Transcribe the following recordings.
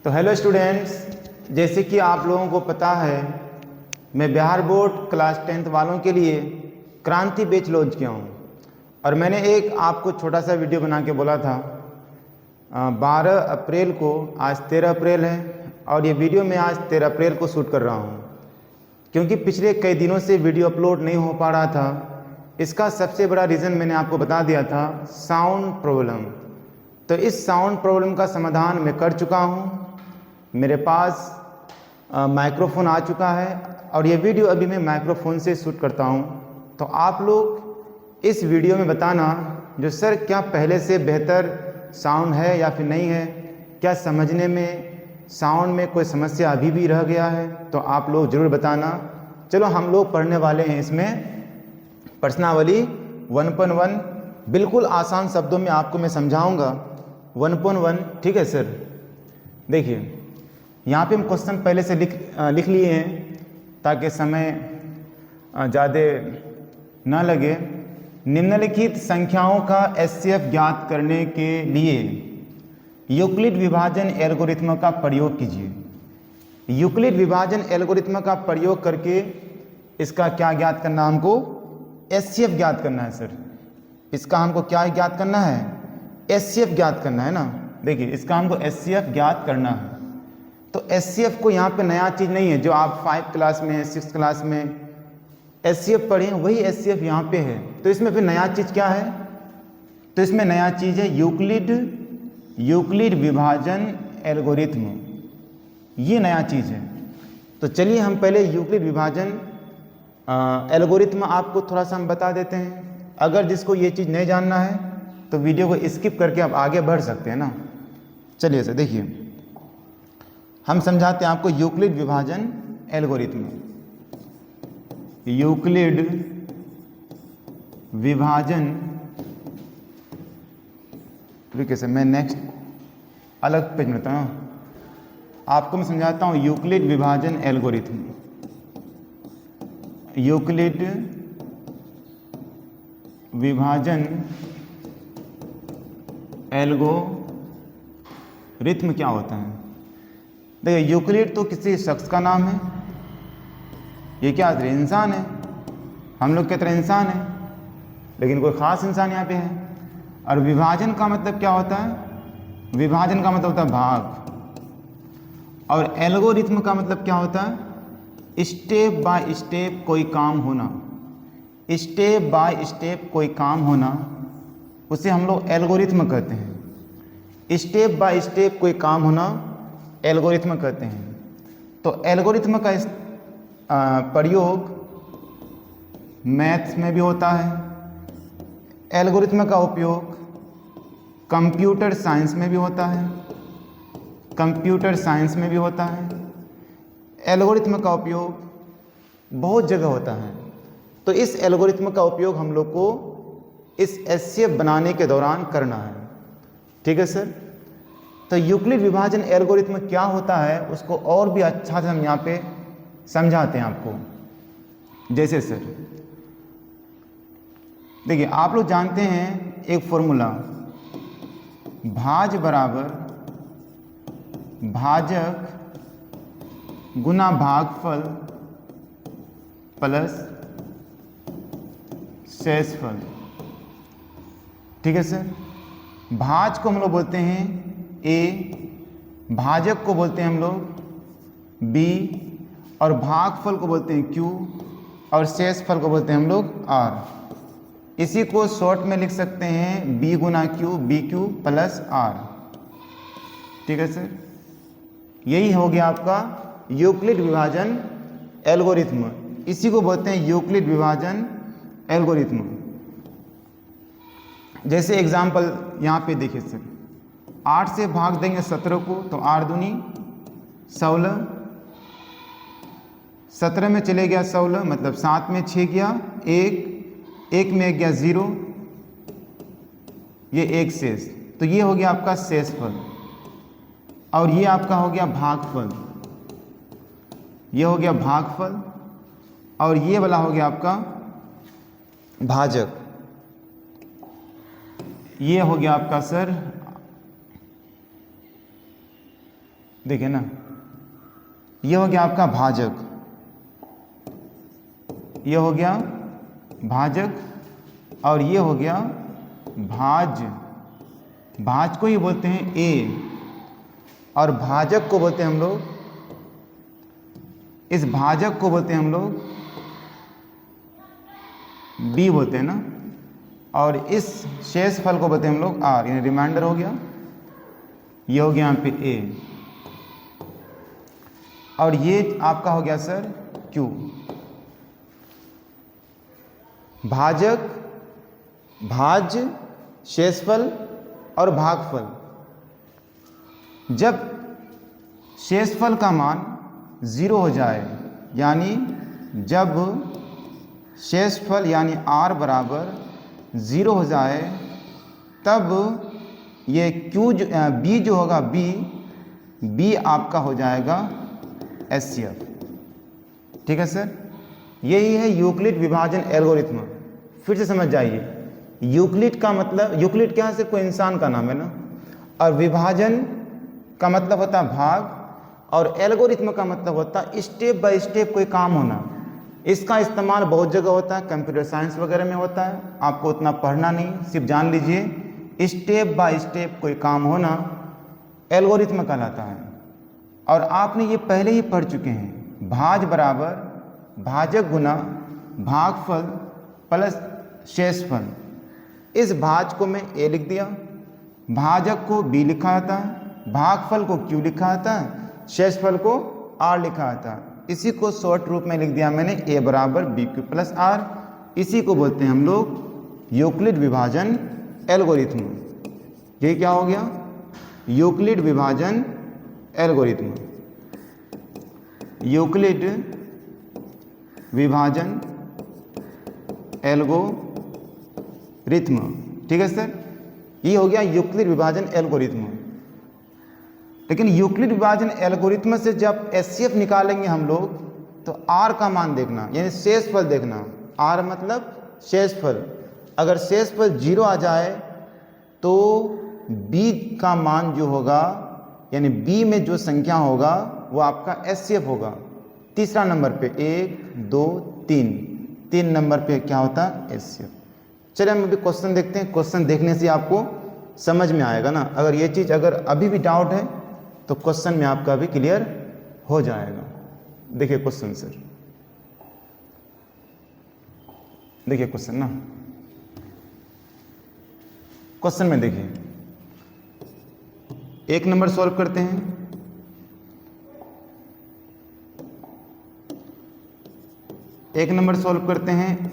तो hello students, जैसे कि आप लोगों को पता है मैं बिहार बोर्ड क्लास 10th वालों के लिए क्रांति बैच लॉन्च किया हूँ। और मैंने एक आपको छोटा सा वीडियो बना के बोला था 12 अप्रैल को, आज 13 अप्रैल है और ये वीडियो मैं आज 13 अप्रैल को शूट कर रहा हूँ, क्योंकि पिछले कई दिनों से वीडियो अपलोड नहीं हो पा रहा था। इसका सबसे बड़ा रीज़न मैंने आपको बता दिया था, साउंड प्रॉब्लम। तो इस साउंड प्रॉब्लम का समाधान मैं कर चुका हूँ। मेरे पास माइक्रोफोन आ चुका है और ये वीडियो अभी मैं माइक्रोफोन से शूट करता हूँ। तो आप लोग इस वीडियो में बताना जो सर क्या पहले से बेहतर साउंड है या फिर नहीं है, क्या समझने में साउंड में कोई समस्या अभी भी रह गया है, तो आप लोग ज़रूर बताना। चलो हम लोग पढ़ने वाले हैं इसमें प्रश्नावली 1.1, बिल्कुल आसान शब्दों में आपको मैं समझाऊंगा 1.1। ठीक है सर, देखिए यहाँ पे हम क्वेश्चन पहले से लिख लिए हैं ताकि समय ज़्यादा न लगे। निम्नलिखित संख्याओं का एचसीएफ ज्ञात करने के लिए यूक्लिड विभाजन एल्गोरिथ्म का प्रयोग कीजिए। यूक्लिड विभाजन एल्गोरिथ्म का प्रयोग करके इसका क्या ज्ञात करना, हमको एचसीएफ ज्ञात करना है सर। इसका हमको क्या ज्ञात करना है, एचसीएफ ज्ञात करना है ना। देखिए इसका हमको एचसीएफ ज्ञात करना है। तो एचसीएफ को यहाँ पे नया चीज़ नहीं है, जो आप 5 क्लास में 6 क्लास में एचसीएफ पढ़े वही एचसीएफ यहाँ पे है। तो इसमें फिर नया चीज़ क्या है, तो इसमें नया चीज़ है यूक्लिड विभाजन एल्गोरिथ्म, ये नया चीज़ है। तो चलिए हम पहले यूक्लिड विभाजन एल्गोरिथ्म आपको थोड़ा सा हम बता देते हैं। अगर जिसको ये चीज़ नहीं जानना है तो वीडियो को स्किप करके आप आगे बढ़ सकते हैं ना। चलिए सर, देखिए हम समझाते हैं आपको यूक्लिड विभाजन एल्गोरिथ्म। यूक्लिड विभाजन, ठीक है सर, मैं नेक्स्ट अलग पेज में बताता हूँ आपको, मैं समझाता हूँ यूक्लिड विभाजन एल्गोरिथ्म। यूक्लिड विभाजन एल्गोरिथ्म क्या होता है। देखिए यूक्लिड तो किसी शख्स का नाम है, ये क्या है, इंसान है, हम लोग की तरह इंसान है, लेकिन कोई ख़ास इंसान यहाँ पे है। और विभाजन का मतलब क्या होता है, विभाजन का मतलब होता है भाग। और एल्गोरिथ्म का मतलब क्या होता है, स्टेप बाय स्टेप कोई काम होना, स्टेप बाय स्टेप कोई काम होना, उसे हम लोग एल्गोरिथ्म कहते हैं। स्टेप बाय स्टेप कोई काम होना एल्गोरिथ्म कहते हैं। तो एल्गोरिथ्म का प्रयोग मैथ्स में भी होता है, एल्गोरिथ्म का उपयोग कंप्यूटर साइंस में भी होता है, कंप्यूटर साइंस में भी होता है। एल्गोरिथ्म का उपयोग बहुत जगह होता है। तो इस एल्गोरिथ्म का उपयोग हम लोग को इस एचसीएफ बनाने के दौरान करना है। ठीक है सर। तो यूक्लिड विभाजन एल्गोरिथ्म क्या होता है उसको और भी अच्छा से हम यहाँ पे समझाते हैं आपको। जैसे सर देखिए, आप लोग जानते हैं एक फॉर्मूला, भाज बराबर भाजक गुना भागफल प्लस शेषफल। ठीक है सर। भाज को हम लोग बोलते हैं ए, भाजक को बोलते हैं हम लोग बी, और भागफल को बोलते हैं क्यू, और शेषफल को बोलते हैं हम लोग आर। इसी को शॉर्ट में लिख सकते हैं बी गुना Q, B Q plus R. ठीक है सर, यही हो गया आपका यूक्लिड विभाजन एल्गोरिथ्म। इसी को बोलते हैं यूक्लिड विभाजन एल्गोरिथ्म। जैसे एग्जाम्पल यहाँ पे देखिए सर, 8 से भाग देंगे 17 को तो 8 दूनी 16, 17 में चले गया 16, मतलब 7 में 6 गया 1, 1 में 1 गया 0, ये 1 शेष। तो ये हो गया आपका शेषफल, और ये आपका हो गया भागफल, ये हो गया भागफल, और ये वाला हो गया आपका भाजक। ये हो गया आपका सर देखिए ना, ये हो गया आपका भाजक, ये हो गया भाजक, और ये हो गया भाज। भाज को ही बोलते हैं ए, और भाजक को बोलते हैं हम लोग, इस भाजक को बोलते हैं हम लोग बी बोलते हैं ना, और इस शेष फल को बोलते हैं हम लोग आर, यानी रिमाइंडर हो गया। ये हो गया यहाँ पे ए, और ये आपका हो गया सर क्यू। भाजक, भाज, शेषफल और भागफल। जब शेषफल का मान 0 हो जाए, यानी जब शेषफल यानी r बराबर 0 हो जाए, तब ये क्यू बी जो होगा बी आपका हो जाएगा HCF। ठीक है सर, यही है यूक्लिड विभाजन एल्गोरिथ्म। फिर से समझ जाइए, यूक्लिड का मतलब, यूक्लिड क्या है सर, कोई इंसान का नाम है ना, और विभाजन का मतलब होता है भाग, और एल्गोरिथ्म का मतलब होता है स्टेप बाय स्टेप कोई काम होना। इसका इस्तेमाल बहुत जगह होता है, कंप्यूटर साइंस वगैरह में होता है, आपको उतना पढ़ना नहीं, सिर्फ जान लीजिए स्टेप बाय स्टेप कोई काम होना एल्गोरिथ्म कहलाता है। और आपने ये पहले ही पढ़ चुके हैं, भाज बराबर भाजक गुना भागफल प्लस शेषफल। इस भाज को मैं ए लिख दिया, भाजक को बी लिखा जाता है, भागफल को क्यू लिखा जाता है, शेषफल को आर लिखा जाता है। इसी को शॉर्ट रूप में लिख दिया मैंने, ए बराबर बी क्यू प्लस आर। इसी को बोलते हैं हम लोग यूक्लिड विभाजन एल्गोरिथ्म। ये क्या हो गया, यूक्लिड विभाजन एल्गोरिथ्म। यूक्लिड विभाजन एल्गोरिथ्म। ठीक है सर, ये हो गया यूक्लिड विभाजन एल्गोरिथ्म। लेकिन यूक्लिड विभाजन एल्गोरिथ्म से जब HCF निकालेंगे हम लोग, तो R का मान देखना, यानी शेषफल देखना। R मतलब शेषफल। अगर शेषफल 0 आ जाए तो B का मान जो होगा, यानी B में जो संख्या होगा वो आपका HCF होगा। तीसरा नंबर पे 1 2 3 नंबर पे क्या होता है, HCF। चलिए हम अभी क्वेश्चन देखते हैं। क्वेश्चन देखने से आपको समझ में आएगा ना, अगर ये चीज़ अगर अभी भी डाउट है तो क्वेश्चन में आपका भी क्लियर हो जाएगा। देखिए क्वेश्चन सर, देखिए क्वेश्चन ना, क्वेश्चन में देखिए 1 नंबर सॉल्व करते हैं। एक नंबर सॉल्व करते हैं,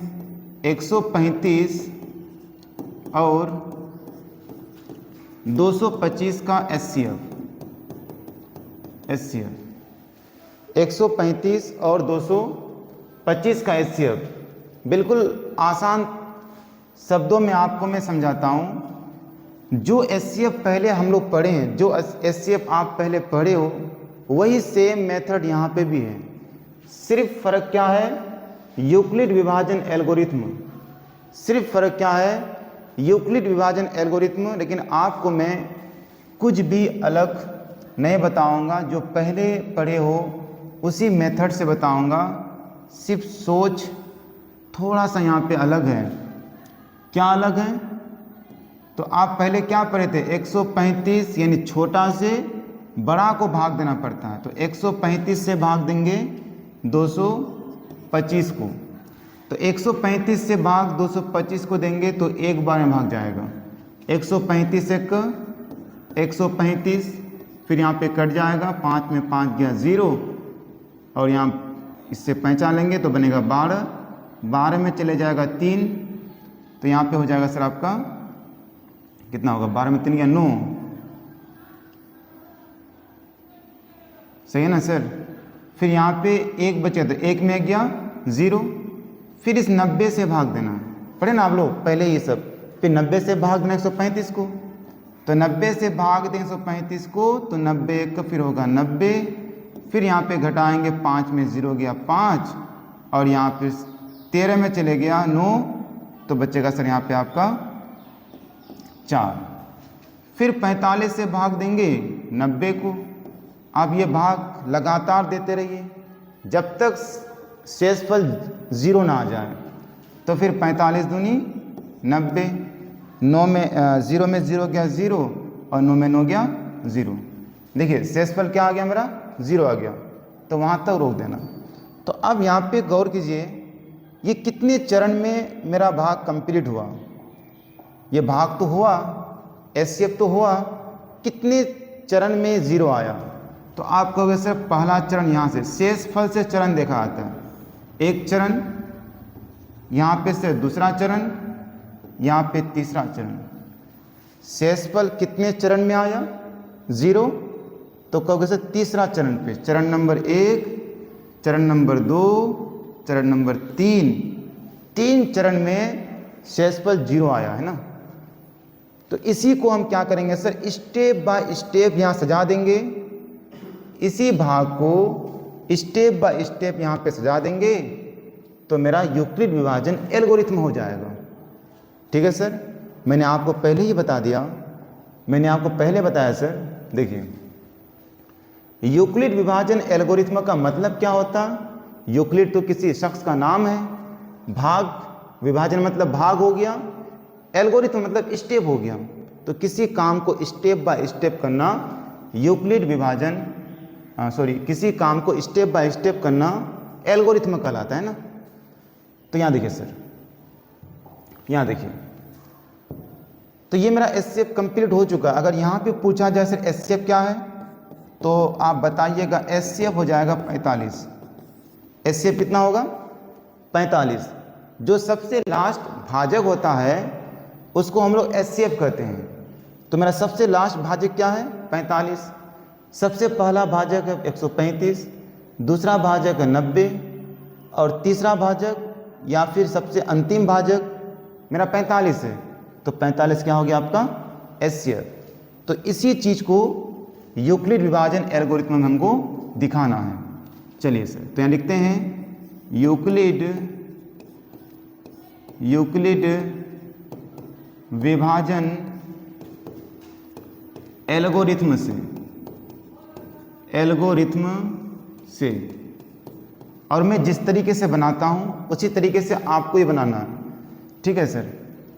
135 और 225 का HCF। 135 और 225 का HCF बिल्कुल आसान शब्दों में आपको मैं समझाता हूँ। जो HCF पहले हम लोग पढ़े हैं, जो HCF आप पहले पढ़े हो, वही सेम मेथड यहाँ पे भी है। सिर्फ फ़र्क क्या है, यूक्लिड विभाजन एल्गोरिथ्म। सिर्फ फ़र्क क्या है, यूक्लिड विभाजन एल्गोरिथ्म। लेकिन आपको मैं कुछ भी अलग नहीं बताऊंगा, जो पहले पढ़े हो उसी मेथड से बताऊंगा। सिर्फ सोच थोड़ा सा यहाँ पे अलग है। क्या अलग है, तो आप पहले क्या पढ़े थे, 135 यानी छोटा से बड़ा को भाग देना पड़ता है। तो 135 से भाग देंगे 225 को, तो 135 से भाग 225 को देंगे तो एक बार में भाग जाएगा। 135 से 135, फिर यहाँ पे कट जाएगा, 5 में 5 गया 0, और यहाँ इससे पहचान लेंगे तो बनेगा 12, 12 में चले जाएगा 3, तो यहाँ पे हो जाएगा सर आपका कितना होगा, 12 में 3 गया 9, सही है ना सर। फिर यहाँ पे 1 बचे तो 1 में गया 0, फिर इस 90 से भाग देना, पढ़े ना आप लोग पहले ये सब। फिर 90 से भाग देना 135 को, तो 90 से भाग दें 135 को, तो 90 का फिर होगा 90, फिर यहाँ पे घटाएंगे, 5 में 0 गया 5, और यहाँ पे 13 में चले गया 9, तो बचेगा सर यहाँ पे आपका 4। फिर 45 से भाग देंगे 90 को, आप ये भाग लगातार देते रहिए जब तक शेषफल 0 ना आ जाए। तो फिर 45 दूनी 90, 9 में 0 में 0 गया 0 और 9 में 9 गया 0। देखिए शेषफल क्या आ गया मेरा 0 आ गया, तो वहाँ तक रोक देना। तो अब यहाँ पे गौर कीजिए ये कितने चरण में मेरा भाग कंप्लीट हुआ। ये भाग तो हुआ, एचसीएफ तो हुआ, कितने चरण में 0 आया। तो आप कहोगे सर पहला चरण यहाँ से शेषफल से चरण देखा आता है, एक चरण, यहाँ पे से दूसरा चरण, यहाँ पे तीसरा चरण। शेषफल कितने चरण में आया 0, तो कहोगे सर तीसरा चरण पे, चरण नंबर 1, चरण नंबर 2, चरण नंबर 3, 3 चरण में शेषफल 0 आया है ना। तो इसी को हम क्या करेंगे सर, स्टेप बाय स्टेप यहाँ सजा देंगे। इसी भाग को स्टेप बाय स्टेप यहाँ पे सजा देंगे तो मेरा यूक्लिड विभाजन एल्गोरिथम हो जाएगा। ठीक है सर, मैंने आपको पहले ही बता दिया, मैंने आपको पहले बताया सर। देखिए यूक्लिड विभाजन एल्गोरिथम का मतलब क्या होता। यूक्लिड तो किसी शख्स का नाम है, भाग विभाजन मतलब भाग हो गया, एल्गोरिथम मतलब स्टेप हो गया। तो किसी काम को स्टेप बाय स्टेप करना यूक्लिड विभाजन किसी काम को स्टेप बाय स्टेप करना एल्गोरिथम कहलाता है ना। तो यहाँ देखिए सर, यहाँ देखिए, तो ये मेरा एचसीएफ कंप्लीट हो चुका। अगर यहाँ पे पूछा जाए सर एचसीएफ क्या है, तो आप बताइएगा एचसीएफ हो जाएगा 45। एचसीएफ कितना होगा 45। जो सबसे लास्ट भाजक होता है उसको हम लोग एचसीएफ कहते हैं। तो मेरा सबसे लास्ट भाजक क्या है 45। सबसे पहला भाजक है 135, दूसरा भाजक है 90 और तीसरा भाजक या फिर सबसे अंतिम भाजक मेरा 45 है। तो 45 क्या हो गया आपका एचसीएफ। तो इसी चीज़ को यूक्लिड विभाजन एल्गोरिथम में हमको दिखाना है। चलिए सर, तो यहाँ लिखते हैं यूक्लिड विभाजन एल्गोरिथम से, और मैं जिस तरीके से बनाता हूँ उसी तरीके से आपको ये बनाना है। ठीक है सर,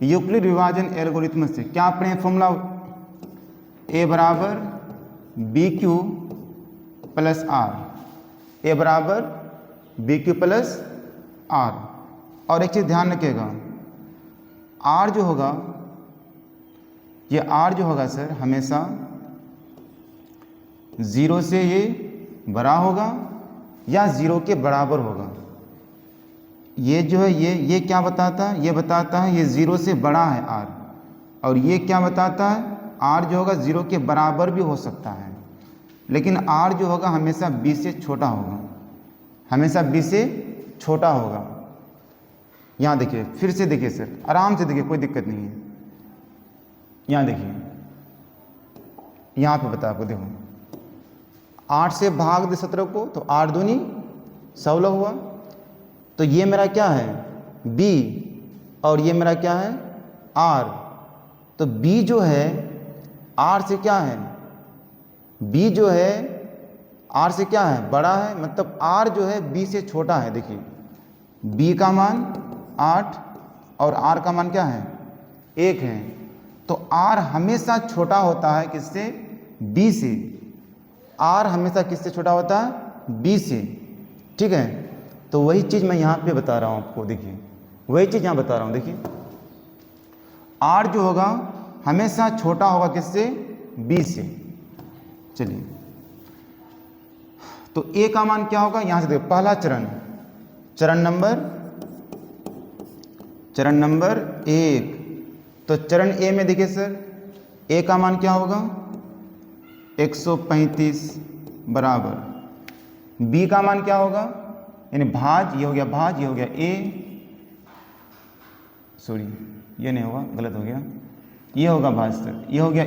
यूक्लिड विभाजन एल्गोरिथम से क्या पढ़े फॉर्मूला, ए बराबर बी क्यू प्लस आर, ए बराबर बी क्यू प्लस आर। और एक चीज़ ध्यान रखिएगा, आर जो होगा, ये आर जो होगा सर हमेशा 0 से ये बड़ा होगा या 0 के बराबर होगा। ये जो है ये क्या बताता है, ये बताता है ये 0 से बड़ा है आर, और ये क्या बताता है आर जो होगा 0 के बराबर भी हो सकता है, लेकिन आर जो होगा हमेशा b से छोटा होगा, हमेशा b से छोटा होगा। यहाँ देखिए, फिर से देखिए सर, आराम से देखिए, कोई दिक्कत नहीं है। यहाँ देखिए, यहाँ पे बता आपको, देखो 8 से भाग दे 17 को, तो 8 दूनी 16 हुआ। तो ये मेरा क्या है b और ये मेरा क्या है r। तो b जो है r से क्या है, b जो है r से क्या है बड़ा है, मतलब r जो है b से छोटा है। देखिए b का मान 8 और r का मान क्या है 1 है। तो r हमेशा छोटा होता है किससे, b से। r हमेशा किससे छोटा होता है, b से। ठीक है, तो वही चीज़ मैं यहाँ पे बता रहा हूँ आपको। देखिए वही चीज़ यहाँ बता रहा हूँ। देखिए r जो होगा हमेशा छोटा होगा किससे, b से। चलिए, तो a का मान क्या होगा, यहाँ से देखो पहला चरण नंबर 1। तो चरण a में देखिए सर a का मान क्या होगा 135 बराबर, b का मान क्या होगा, यानी भाज, ये हो गया भाज, ये हो गया a, सॉरी ये नहीं होगा, गलत हो गया, ये होगा भाज सर, ये हो गया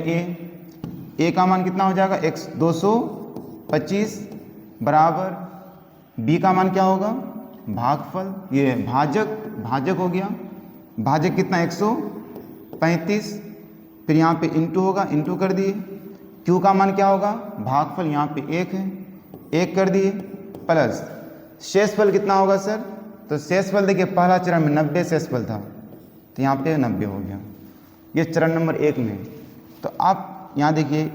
a का मान कितना हो जाएगा 225 बराबर, b का मान क्या होगा भागफल, ये भाजक हो गया, भाजक कितना 135, फिर यहाँ पे इंटू होगा, इंटू कर दिए। q का मान क्या होगा भागफल यहाँ पे 1 है, 1 कर दिए, प्लस शेषफल कितना होगा सर? तो शेषफल देखिए पहला चरण में 90 शेषफल था, तो यहाँ पे 90 हो गया, ये चरण नंबर 1 में। तो आप यहाँ देखिए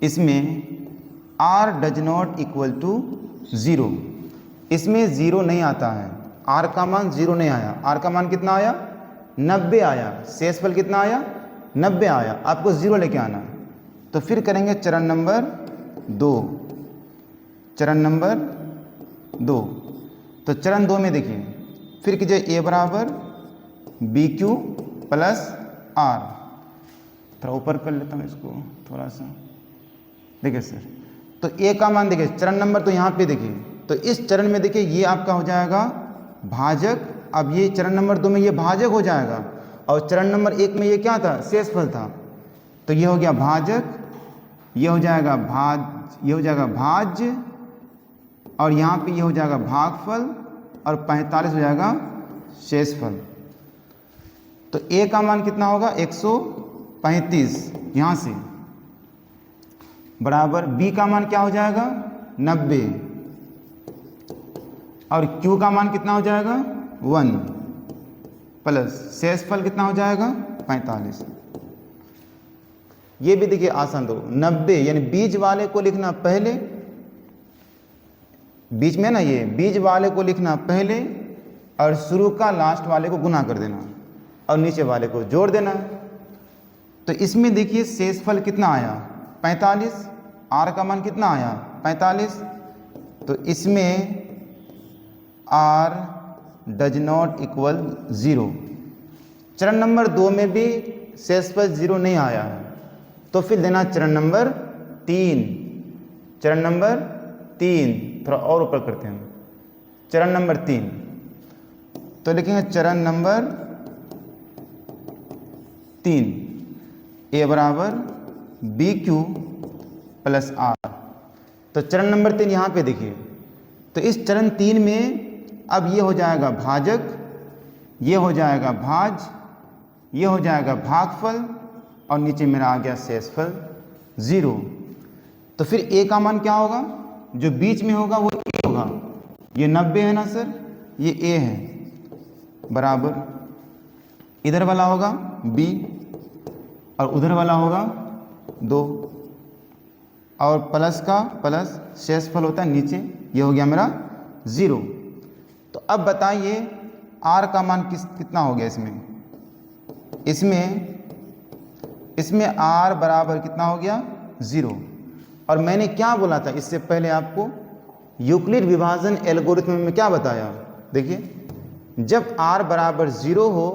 इसमें r does not equal to 0, इसमें 0 नहीं आता है, r का मान 0 नहीं आया, r का मान कितना आया? 90 आया, शेषफल कितना आया? 90 आया, आपको 0 लेके आना। तो फिर करेंगे चरण नंबर 2, चरण नंबर 2। तो चरण 2 में देखिए फिर कीजिए a बराबर बी क्यू प्लस आर, थोड़ा ऊपर कर लेता हूँ इसको थोड़ा सा, देखिए सर। तो a का मान देखिए चरण नंबर, तो यहाँ पे देखिए, तो इस चरण में देखिए ये आपका हो जाएगा भाजक, अब ये चरण नंबर 2 में ये भाजक हो जाएगा, और चरण नंबर 1 में ये क्या था? शेषफल था। तो ये हो गया भाजक, ये हो जाएगा भाज्य, और यहाँ पे ये हो जाएगा भागफल, और 45 हो जाएगा शेषफल। तो a का मान कितना होगा? 135 यहाँ से, बराबर b का मान क्या हो जाएगा? 90, और q का मान कितना हो जाएगा? 1, प्लस शेषफल कितना हो जाएगा? 45। ये भी देखिए आसान, दो 90 यानी बीज वाले को लिखना पहले, बीच में ना ये बीज वाले को लिखना पहले, और शुरू का लास्ट वाले को गुना कर देना, और नीचे वाले को जोड़ देना। तो इसमें देखिए शेषफल कितना आया? 45, r का मान कितना आया? 45। तो इसमें r डज नॉट इक्वल 0। चरण नंबर 2 में भी शेषफल 0 नहीं आया है, तो फिर देना चरण नंबर 3, चरण नंबर 3, थोड़ा और ऊपर करते हैं, चरण नंबर 3। तो लिखेंगे चरण नंबर 3, a बराबर बी क्यू प्लस आर। तो चरण नंबर 3 यहाँ पे देखिए, तो इस चरण 3 में अब ये हो जाएगा भाजक, ये हो जाएगा भाज, ये हो जाएगा भागफल, और नीचे मेरा आ गया शेषफल 0। तो फिर a का मान क्या होगा? जो बीच में होगा वो a होगा, ये 90 है ना सर, ये a है, बराबर इधर वाला होगा b, और उधर वाला होगा 2, और प्लस का प्लस शेषफल होता है नीचे, ये हो गया मेरा 0। तो अब बताइए r का मान कितना हो गया? इसमें r बराबर कितना हो गया? 0। और मैंने क्या बोला था इससे पहले आपको? यूक्लिड विभाजन एल्गोरिथम में क्या बताया? देखिए, जब r बराबर 0 हो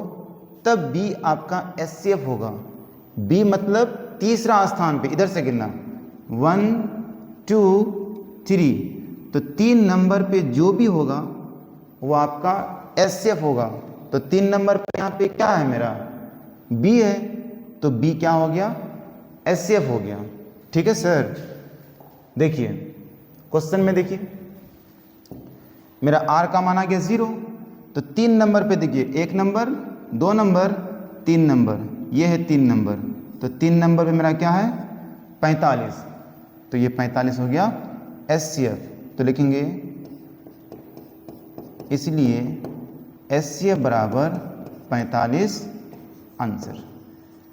तब b आपका एचसीएफ होगा। b मतलब तीसरा स्थान पे, इधर से गिनना 1 2 3, तो 3 नंबर पे जो भी होगा वो आपका एचसीएफ होगा। तो 3 नंबर पे यहाँ पे क्या है मेरा? b है, तो b क्या हो गया? एचसीएफ हो गया। ठीक है सर। देखिए क्वेश्चन में देखिए मेरा r का मान आ गया 0, तो 3 नंबर पे देखिए 1 नंबर 2 नंबर 3 नंबर, ये है 3 नंबर, तो 3 नंबर पे मेरा क्या है? 45, तो ये 45 हो गया एचसीएफ। तो लिखेंगे इसलिए एचसीएफ बराबर 45 आंसर।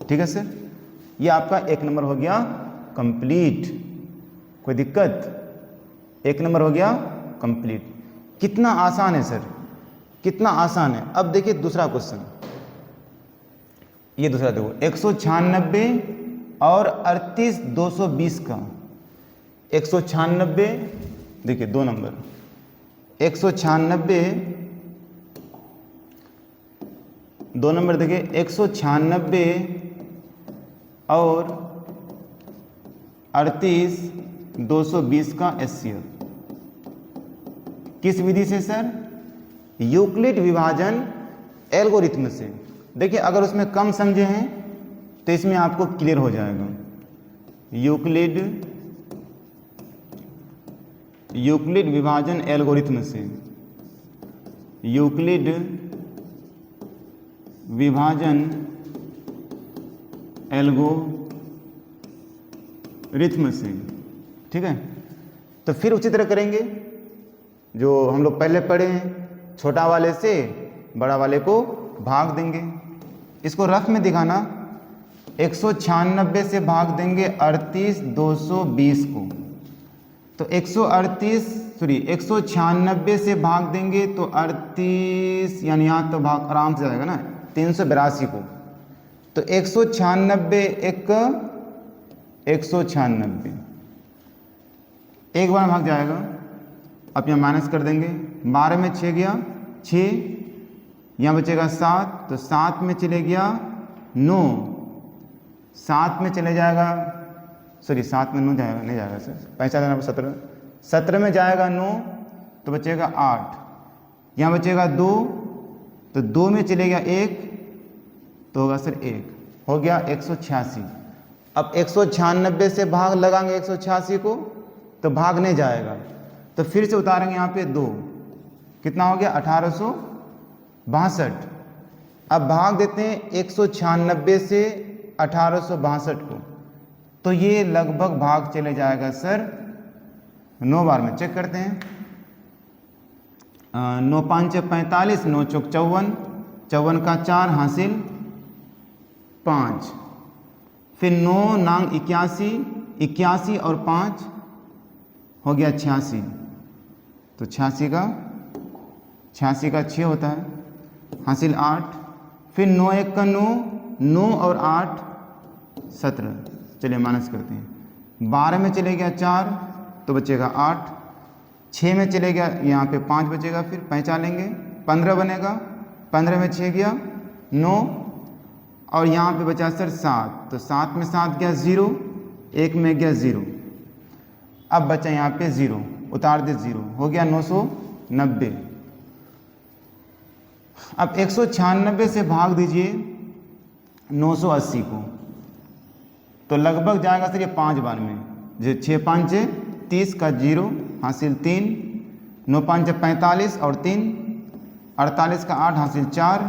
ठीक है सर, ये आपका 1 नंबर हो गया कंप्लीट। कोई दिक्कत? 1 नंबर हो गया कंप्लीट। कितना आसान है सर, कितना आसान है। अब देखिए दूसरा क्वेश्चन, ये दूसरा देखो 196 और 38220 का 196, देखिए 2 नंबर 196, 2 नंबर देखिए 196 और 38220 का एचसीएफ किस विधि से सर? यूक्लिड विभाजन एल्गोरिथम से। देखिए अगर उसमें कम समझे हैं तो इसमें आपको क्लियर हो जाएगा। यूक्लिड विभाजन एल्गोरिथम से, यूक्लिड विभाजन रिथम से, ठीक है। तो फिर उसी तरह करेंगे जो हम लोग पहले पढ़े हैं, छोटा वाले से बड़ा वाले को भाग देंगे। इसको रफ में दिखाना, 196 से भाग देंगे 38220 को, तो 196 से भाग देंगे तो 38, यानी यहाँ तो भाग आराम से जाएगा ना 382 को, तो 196 196 एक बार भाग जाएगा। अब यहाँ माइनस कर देंगे, 12 में 6 गया 6, यहाँ बचेगा 7, तो 7 में चले गया 9, 7 में चले जाएगा, सॉरी 7 में 9 जाएगा, नहीं जाएगा सर, 17 17 में जाएगा 9, तो बचेगा 8, यहाँ बचेगा 2, तो 2 में चले गया 1, तो होगा सर 1, हो गया 186। अब 196 से भाग लगाएंगे 186 को, तो भाग नहीं जाएगा, तो फिर से उतारेंगे यहाँ पे 2, कितना हो गया 1862। अब भाग देते हैं 196 से 1862 को, तो ये लगभग भाग चले जाएगा सर 9 बार में। चेक करते हैं, 9 5 45, 9 चौक 54, 54 का 4 हासिल 5, फिर 9 नांग 81, 81 और 5 हो गया 86, तो 86 का 6 होता है, हासिल 8, फिर 9 1 का 9, 9 और 8 17, चलिए माइनस करते हैं, 12 में चले गया 4, तो बचेगा 8, 6 में चले गया यहाँ पे 5 बचेगा, फिर 5 लेंगे 15 बनेगा, 15 में 6 गया 9, और यहाँ पे बचा सर 7, तो 7 में 7 गया 0, 1 में गया 0, अब बचा यहाँ पे 0, उतार दे 0, हो गया 990। अब 196 से भाग दीजिए 980 को, तो लगभग जाएगा सर ये 5 बार में, जो 6 5 30 का 0 हासिल 3, 9 5 45 और 3 48 का 8 हासिल 4,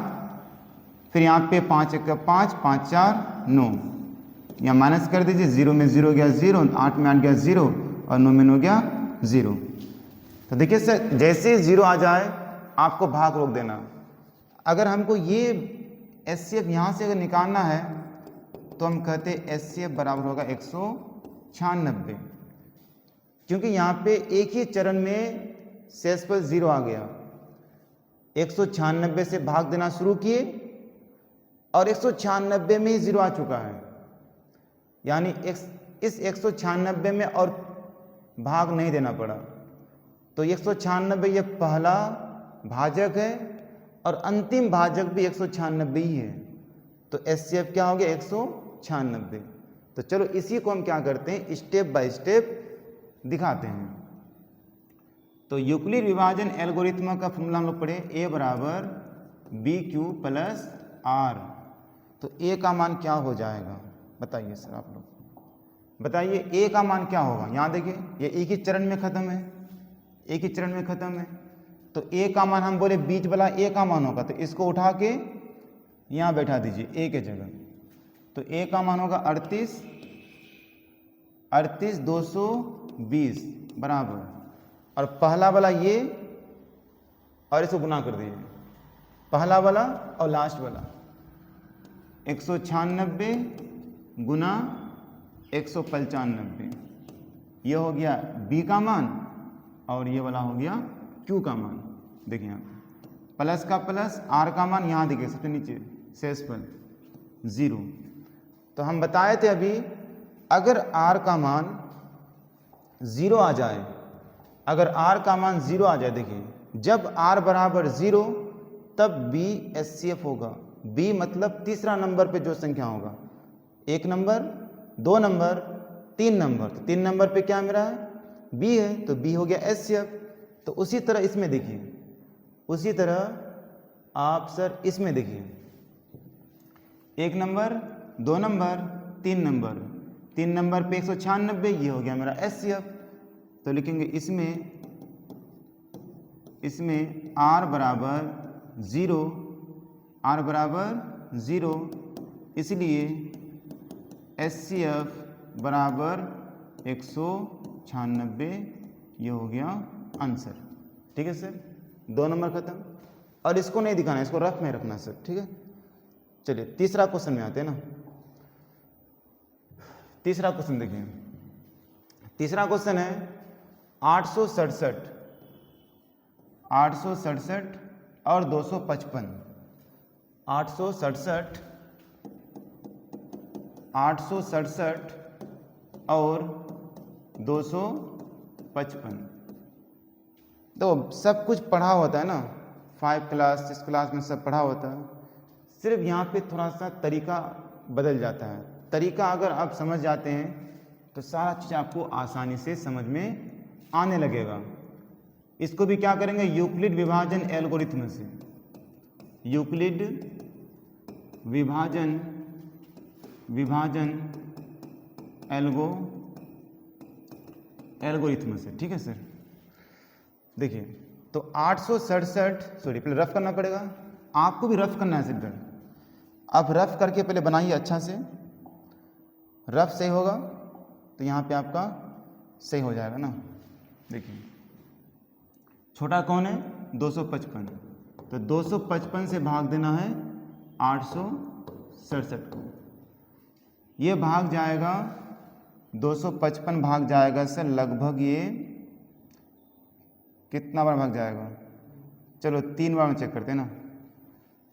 फिर यहाँ पे 5 1 का 5, 5 4 9, यहाँ माइनस कर दीजिए, 0 में 0 गया 0, 8 में 8 गया 0 और 9 में 9 गया 0। तो देखिए सर, जैसे 0 आ जाए आपको भाग रोक देना। अगर हमको ये एचसीएफ यहाँ से अगर निकालना है तो हम कहते हैं एचसीएफ बराबर होगा 196, क्योंकि यहाँ पे एक ही चरण में शेषफल 0 आ गया। 196 से भाग देना शुरू किए और 196 में ही 0 आ चुका है, यानी इस 196 में और भाग नहीं देना पड़ा। तो 196 ये पहला भाजक है और अंतिम भाजक भी 196 ही है, तो एचसीएफ क्या हो गया 196। तो चलो इसी को हम क्या करते हैं, स्टेप बाय स्टेप दिखाते हैं। तो यूक्लिड विभाजन एल्गोरिथम का फॉर्मूला हम लोग पढ़े, ए बराबर बी क्यू प्लस आर। तो ए का मान क्या हो जाएगा बताइए सर, आप लोग बताइए ए का मान क्या होगा। यहाँ देखिए ये एक ही चरण में खत्म है, एक ही चरण में खत्म है, तो ए का मान हम बोले बीच वाला ए का मान होगा, तो इसको उठा के यहाँ बैठा दीजिए ए के जगह। तो ए का मान होगा 38,220 बराबर, और पहला वाला ये और इसको गुना कर दीजिए, पहला वाला और लास्ट वाला 196 गुना 195, ये हो गया बी का मान और ये वाला हो गया क्यू का मान। देखिए यहाँ प्लस का प्लस, आर का मान यहाँ देखिए सबसे नीचे शेषफल 0। तो हम बताए थे अभी अगर आर का मान 0 आ जाए, अगर आर का मान 0 आ जाए, देखिए जब आर बराबर 0 तब बी एचसीएफ होगा। बी मतलब तीसरा नंबर पे जो संख्या होगा, 1 नंबर 2 नंबर 3 नंबर, तो 3 नंबर पे क्या मेरा है बी है, तो बी हो गया एचसीएफ। तो उसी तरह इसमें देखिए, उसी तरह आप सर इसमें देखिए 1 नंबर 2 नंबर 3 नंबर, 3 नंबर पे 196, ये हो गया मेरा एचसीएफ। तो लिखेंगे इसमें आर बराबर 0, आर बराबर 0, इसलिए एचसीएफ बराबर 196, ये हो गया आंसर। ठीक है सर, 2 नंबर खत्म। और इसको नहीं दिखाना, इसको रफ में रखना सर, ठीक है। चलिए तीसरा क्वेश्चन में आते हैं ना। तीसरा क्वेश्चन देखिए, तीसरा क्वेश्चन है 867 और 255। 867 और 255। तो सब कुछ पढ़ा होता है ना, 5 क्लास 6 क्लास में सब पढ़ा होता है, सिर्फ यहाँ पे थोड़ा सा तरीका बदल जाता है। तरीका अगर आप समझ जाते हैं तो सारा चीज़ आपको आसानी से समझ में आने लगेगा। इसको भी क्या करेंगे, यूक्लिड विभाजन एल्गोरिथ्म से, यूक्लिड विभाजन एल्गोरिथ्म से। ठीक है सर, देखिए तो 867, सॉरी पहले रफ करना पड़ेगा, आपको भी रफ करना है सिर्फ। आप रफ करके पहले बनाइए अच्छा से, रफ सही होगा तो यहाँ पे आपका सही हो जाएगा ना। देखिए छोटा कौन है, 255, तो 255 से भाग देना है 867 को। ये भाग जाएगा 255 भाग जाएगा सर लगभग, ये कितना बार भाग जाएगा, चलो 3 बार में चेक करते हैं ना।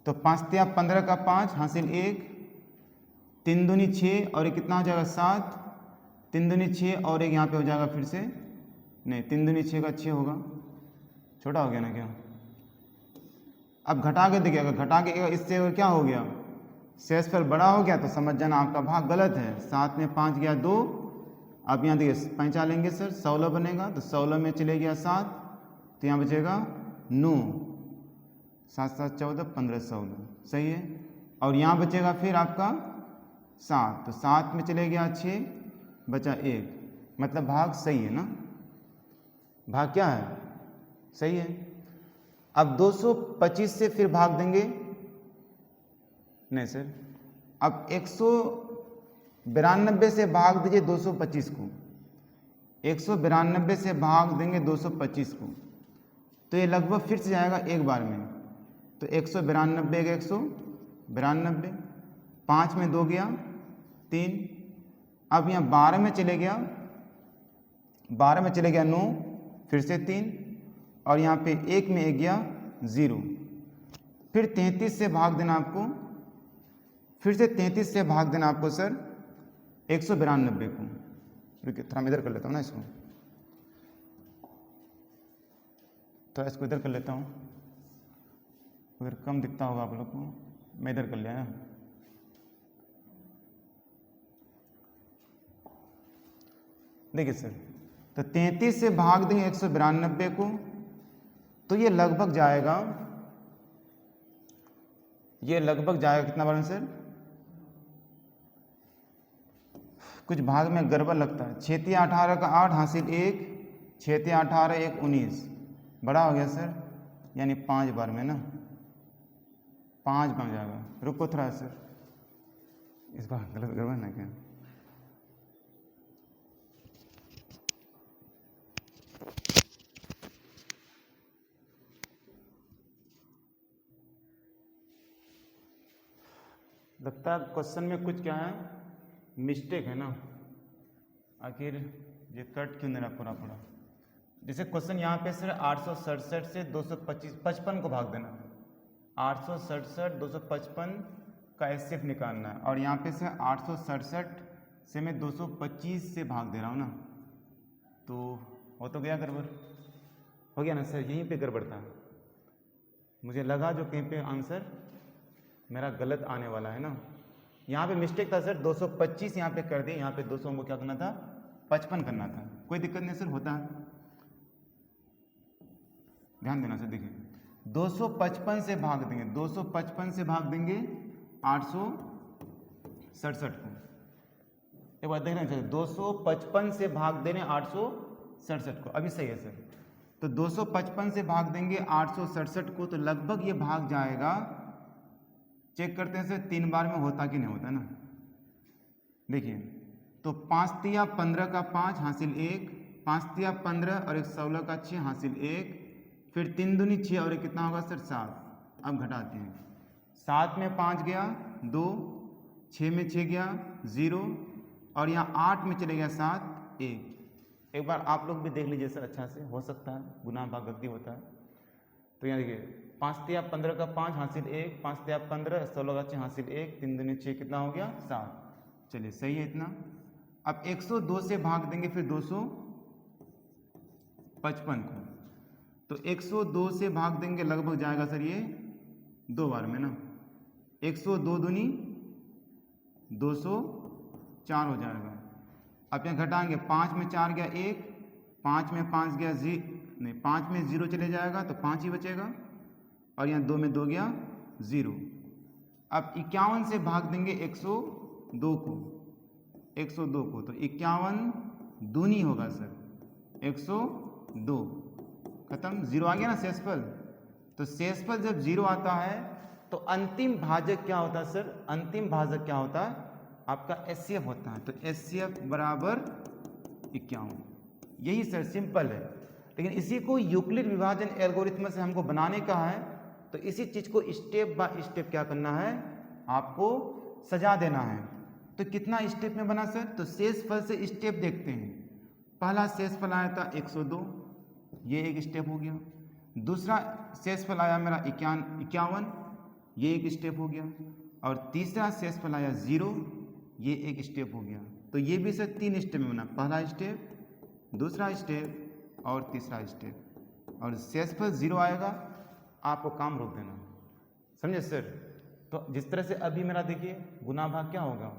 तो 5 तिया 15 का 5 हासिल 1, 3 दूनी 6 और ये कितना हो जाएगा 7, 3 दूनी 6 और एक यहाँ पे हो जाएगा फिर से, नहीं 3 दूनी 6 का 6 होगा, छोटा हो गया ना क्या। अब घटा के देखिए, अगर घटा के इससे और क्या हो गया, शेषफल बड़ा हो गया तो समझ जाना आपका भाग गलत है। 7 में 5 गया 2, अब यहाँ देखिए 5 लेंगे सर 16 बनेगा, तो 16 में चले गया 7, तो यहाँ बचेगा 9, 7 7 14 15 16, सही है। और यहाँ बचेगा फिर आपका 7, तो 7 में चले गया 6, बचा 1, मतलब भाग सही है ना, भाग क्या है, सही है। अब 225 से फिर भाग देंगे, नहीं सर, अब 192 से भाग दीजिए 225 को, 192 से भाग देंगे 225 को, तो ये लगभग फिर से जाएगा एक बार में, तो 192 का 192, 5 में 2 गया 3, अब यहाँ 12 में चले गया 9, फिर से 3, और यहाँ पे 1 में 1 गया 0, फिर 33 से भाग देना आपको, फिर से 33 से भाग देना आपको सर 192 को। रुकिए थोड़ा मैं इधर कर लेता हूँ ना इसको, तो इसको इधर कर लेता हूँ, अगर कम दिखता होगा आप लोग को, मैं इधर कर लिया ना। देखिए सर, तो 33 से भाग देंगे 192 को, तो ये लगभग जाएगा कितना बार में सर, कुछ भाग में गड़बड़ लगता है। 6 तिया 18 का 8 हासिल 1, 6 तिया 18 1 19, बड़ा हो गया सर, यानी 5 बार में ना, 5 बन जाएगा। रुको थोड़ा सर, इस बार गलत गड़बड़ ना क्या, लगता है क्वेश्चन में कुछ क्या है, मिस्टेक है ना, आखिर ये कट क्यों नहीं रहा पूरा। जैसे क्वेश्चन यहाँ पे सर 867 से 255 को भाग देना, 867 255 का एचसीएफ निकालना है, और यहाँ पे से 867 से मैं 225 से भाग दे रहा हूँ ना, तो हो तो गया गड़बड़, हो गया ना सर, यहीं पे गड़बड़ था। मुझे लगा जो कहीं पे आंसर मेरा गलत आने वाला है ना, यहाँ पे मिस्टेक था सर, 225 यहाँ पे कर दिए, यहाँ पे 200 को क्या करना था, 55 करना था। कोई दिक्कत नहीं सर, होता है, ध्यान देना सर। देखिए 255 से भाग देंगे, 255 से भाग देंगे 867 को, एक बार देखना चाहिए, 255 से भाग देने 867 को, अभी सही है सर। तो 255 से भाग देंगे 867 को, तो लगभग ये भाग जाएगा, चेक करते हैं सर 3 बार में होता कि नहीं होता ना। देखिए तो 5 तिया 15 का 5 हासिल 1, 5 तिया 15 और 1 16 का 6 हासिल 1, फिर 3 दूनी 6 और 1 कितना होगा सर 7। अब घटाते हैं, 7 में 5 गया 2, 6 में 6 गया 0 और यहाँ 8 में चले गया 7 1। एक बार आप लोग भी देख लीजिए सर, अच्छा से हो सकता है गुना भाग गलती होता है। तो यहाँ देखिए 5 तिया 15 का 5 हासिल 1, 5 तिया 15 16 का 6 हासिल 1, 3 दूनी 6 कितना हो गया 7। चलिए सही है इतना। अब 102 से भाग देंगे फिर 255 को, तो 102 से भाग देंगे लगभग जाएगा सर ये 2 बार में ना, 102 दूनी 204 हो जाएगा। अब यहाँ घटाएंगे, 5 में 4 गया 1, 5 में 5 गया नहीं 5 में 0 चले जाएगा तो 5 ही बचेगा और यहाँ 2 में 2 गया 0। अब 51 से भाग देंगे 102 को, 102 को, तो 51 दूनी होगा सर 102, खत्म, 0 आ गया ना शेषफल। तो शेषफल जब 0 आता है तो अंतिम भाजक क्या होता है सर, अंतिम भाजक क्या होता है आपका एचसीएफ होता है। तो एचसीएफ बराबर 51, यही सर सिंपल है। लेकिन इसी को यूक्लिड विभाजन एल्गोरिथम से हमको बनाने का है, तो इसी चीज को स्टेप बाय स्टेप क्या करना है, आपको सजा देना है। तो कितना स्टेप में बना सर, तो शेषफल से स्टेप देखते हैं। पहला शेषफल आया था 102, ये एक स्टेप हो गया। दूसरा शेषफल आया मेरा 51, ये एक स्टेप हो गया। और तीसरा शेषफल आया 0, ये एक स्टेप हो गया। तो ये भी सर 3 स्टेप में बना, पहला स्टेप, दूसरा स्टेप और तीसरा स्टेप। और शेषफल 0 आएगा, आपको काम रोक देना, समझे सर। तो जिस तरह से अभी मेरा देखिए गुना भाग क्या होगा,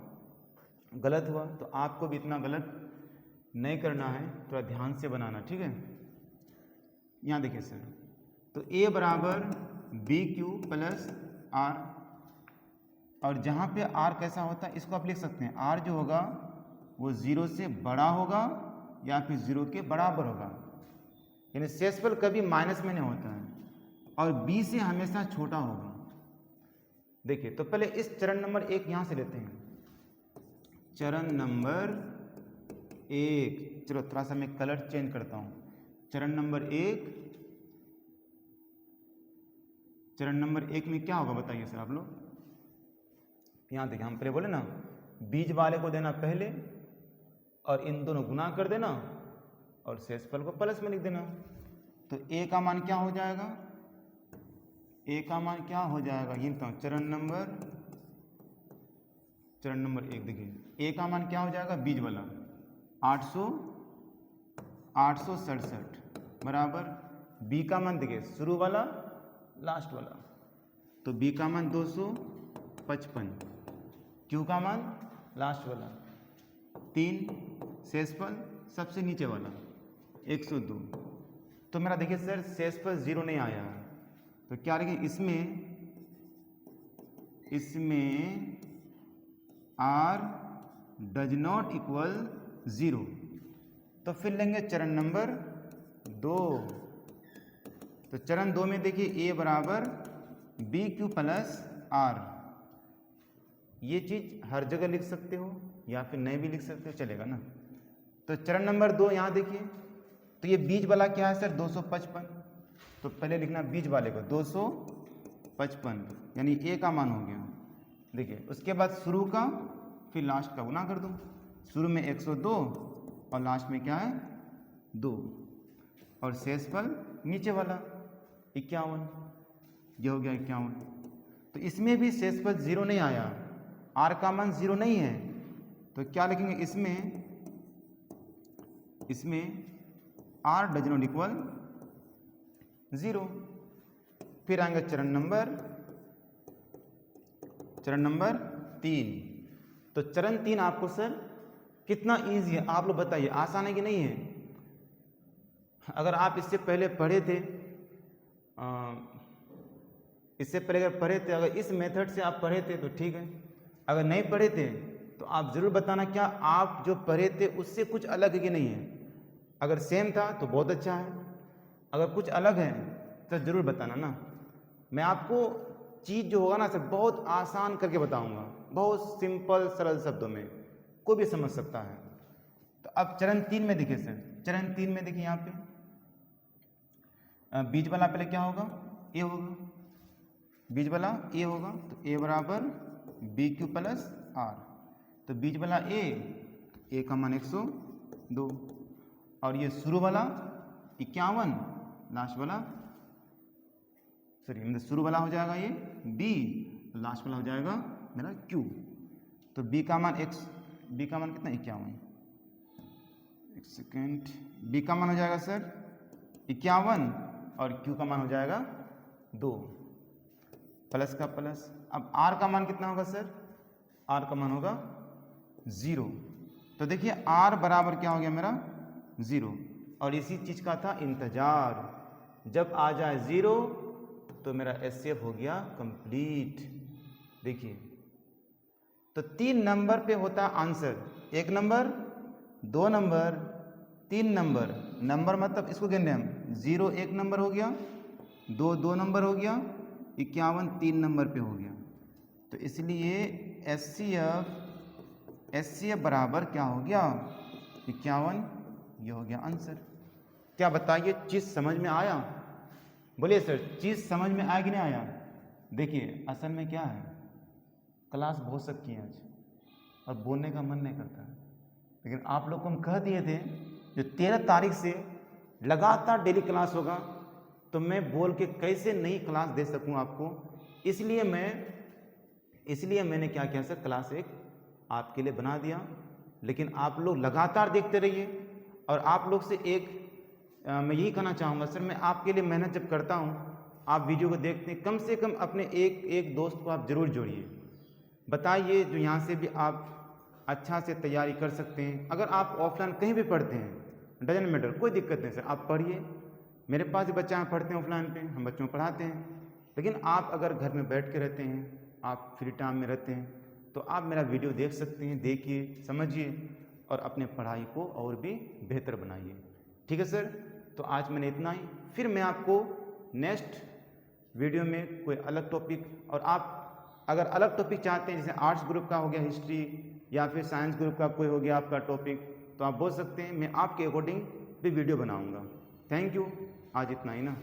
गलत हुआ, तो आपको भी इतना गलत नहीं करना है, थोड़ा ध्यान से बनाना, ठीक है। यहाँ देखिए सर, तो a बराबर बी क्यू प्लस आर, और जहाँ पे r कैसा होता है इसको आप लिख सकते हैं, r जो होगा वो 0 से बड़ा होगा या फिर 0 के बराबर होगा, यानी शेषफल कभी माइनस में नहीं होता है, और b से हमेशा छोटा होगा। देखिए तो पहले इस चरण नंबर 1 यहाँ से लेते हैं, चरण नंबर 1, चलो थोड़ा सा मैं कलर चेंज करता हूँ। चरण नंबर 1, चरण नंबर 1 में क्या होगा बताइए सर आप लोग। यहाँ देखिए हम पहले बोले ना, बीज वाले को देना पहले और इन दोनों गुना कर देना और शेषफल को प्लस में लिख देना। तो a का मान क्या हो जाएगा, a का मान क्या हो जाएगा, ये तो चरण नंबर 1 देखिए a का मान क्या हो जाएगा, बीज वाला 867 बराबर b का मान देखिए शुरू वाला लास्ट वाला, तो b का मान 255, q का मान लास्ट वाला 3, शेषफल सबसे नीचे वाला 102। तो मेरा देखिए सर शेषफल 0 नहीं आया, तो क्या लिखें इसमें r डज नॉट इक्वल 0। तो फिर लेंगे चरण नंबर 2। तो चरण 2 में देखिए a बराबर बी क्यू प्लस आर, ये चीज हर जगह लिख सकते हो या फिर नहीं भी लिख सकते हो, चलेगा ना। तो चरण नंबर 2 यहाँ देखिए, तो ये बीज वाला क्या है सर 255, तो पहले लिखना बीज वाले को 255, यानी a का मान हो गया। देखिए उसके बाद शुरू का फिर लास्ट का गुना कर दो, शुरू में 102 और लास्ट में क्या है 2, और शेषफल नीचे वाला 51, ये हो गया 51। तो इसमें भी शेषफल 0 नहीं आया, r का मान 0 नहीं है, तो क्या लिखेंगे इसमें r डज नॉट इक्वल 0। फिर आएंगे चरण नंबर 3। तो चरण 3 आपको सर कितना इजी है आप लोग बताइए, आसान है कि नहीं है। अगर आप इससे पहले पढ़े थे, अगर इस मेथड से आप पढ़े थे तो ठीक है, अगर नहीं पढ़े थे तो आप ज़रूर बताना क्या आप जो पढ़े थे उससे कुछ अलग है कि नहीं है। अगर सेम था तो बहुत अच्छा है, अगर कुछ अलग है तो ज़रूर बताना ना। मैं आपको चीज़ जो होगा ना सर बहुत आसान करके बताऊंगा, बहुत सिंपल सरल शब्दों में, कोई भी समझ सकता है। तो अब चरण 3 में देखिए सर, चरण 3 में देखिए यहाँ पे बीज वाला पहले क्या होगा, ए होगा, बीज वाला ए होगा, तो ए बराबर बी क्यू प्लस आर। तो बीज वाला ए का मान 102, और ये शुरू वाला 51, लास्ट वाला सॉरी मतलब शुरू वाला हो जाएगा ये बी, लास्ट वाला हो जाएगा मेरा क्यू। तो बी का मान बी का मान कितना 51, एक सेकेंड, बी का मान हो जाएगा सर 51 और क्यू का मान हो जाएगा 2, प्लस का प्लस। अब आर का मान कितना होगा सर, आर का मान होगा 0। तो देखिए आर बराबर क्या हो गया मेरा 0, और इसी चीज़ का था इंतजार, जब आ जाए 0 तो मेरा एचसीएफ हो गया कंप्लीट। देखिए तो 3 नंबर पे होता है answer, 1 number, 2 number, 3 number. Number मतलब इसको गिनने हम 0 1 नंबर हो गया, 2 2 नंबर हो गया, 51 3 नंबर पे हो गया। तो इसलिए एचसीएफ बराबर क्या हो गया 51, ये हो गया आंसर। क्या बताइए चीज़ समझ में आया? बोलिए सर चीज़ समझ में आया कि नहीं आया? देखिए असल में क्या है, क्लास बहुत सबकी है आज और बोलने का मन नहीं करता है, लेकिन आप लोग को हम कह दिए थे जो 13 तारीख से लगातार डेली क्लास होगा, तो मैं बोल के कैसे नई क्लास दे सकूं आपको, इसलिए मैंने क्या किया सर, क्लास एक आपके लिए बना दिया। लेकिन आप लोग लगातार देखते रहिए, और आप लोग से मैं यही कहना चाहूँगा सर, मैं आपके लिए मेहनत जब करता हूँ, आप वीडियो को देखते हैं, कम से कम अपने एक दोस्त को आप ज़रूर जोड़िए, बताइए जो यहाँ से भी आप अच्छा से तैयारी कर सकते हैं। अगर आप ऑफलाइन कहीं भी पढ़ते हैं डजन मैटर, कोई दिक्कत नहीं सर, आप पढ़िए, मेरे पास भी बच्चे पढ़ते हैं ऑफलाइन पे, हम बच्चों को पढ़ाते हैं। लेकिन आप अगर घर में बैठ के रहते हैं, आप फ्री टाइम में रहते हैं, तो आप मेरा वीडियो देख सकते हैं, देखिए, समझिए और अपने पढ़ाई को और भी बेहतर बनाइए। ठीक है सर, तो आज मैंने इतना ही, फिर मैं आपको नेक्स्ट वीडियो में कोई अलग टॉपिक, और आप अगर अलग टॉपिक चाहते हैं, जैसे आर्ट्स ग्रुप का हो गया हिस्ट्री, या फिर साइंस ग्रुप का कोई हो गया आपका टॉपिक, तो आप बोल सकते हैं, मैं आपके अकॉर्डिंग भी वीडियो बनाऊंगा। थैंक यू, आज इतना ही ना।